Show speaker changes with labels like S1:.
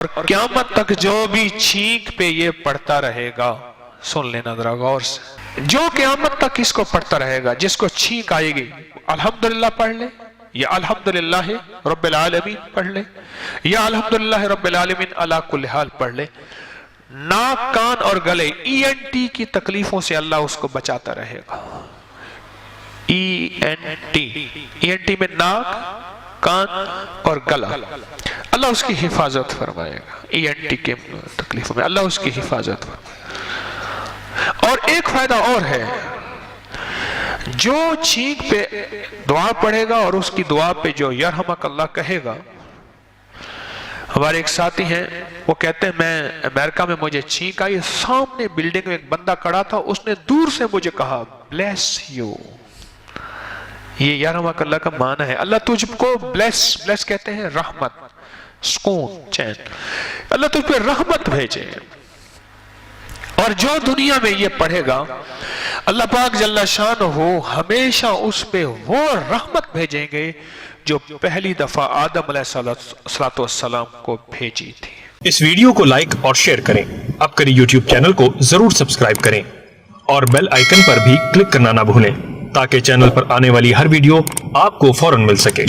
S1: اور قیامت تک جو بھی چھینک پہ یہ پڑھتا رہے گا، سن لینا ذرا غور سے، جو قیامت تک اس کو پڑھتا رہے گا، جس کو چھینک آئے گی الحمدللہ پڑھ لے، یا الحمدللہ رب العالمین پڑھ لے، یا الحمدللہ رب العالمین علی کل حال پڑھ لے، ناک، کان اور گلے ENT کی تکلیفوں سے اللہ اس کو بچاتا رہے گا۔ ENT میں ناک، کان اور گلا، اللہ اس کی حفاظت فرمائے گا۔ ENT کے تکلیفوں میں اللہ اس کی حفاظت فرمائے گا۔ اور ایک فائدہ اور ہے، جو چھینک پہ دعا پڑھے گا اور اس کی دعا پہ جو یرحمک اللہ کہے گا، ہمارے ایک ساتھی ہیں، وہ کہتے ہیں میں امریکہ میں مجھے چھینک آئی، سامنے بلڈنگ میں ایک بندہ کھڑا تھا، اس نے دور سے مجھے کہا بلیس یو۔ یہ یرحمک اللہ کا معنی ہے، اللہ تجھ کو بلیس کہتے ہیں رحمت، سکون، چین، اللہ تجھ پہ رحمت بھیجے۔ اور جو دنیا میں یہ پڑھے گا، اللہ پاک جل شانہ ہمیشہ اس پہ وہ رحمت بھیجیں گے جو پہلی دفعہ آدم علیہ السلام کو بھیجی تھی۔
S2: اس ویڈیو کو لائک اور شیئر کریں، اب کری یوٹیوب چینل کو ضرور سبسکرائب کریں اور بیل آئیکن پر بھی کلک کرنا نہ بھولیں تاکہ چینل پر آنے والی ہر ویڈیو آپ کو فوراً مل سکے۔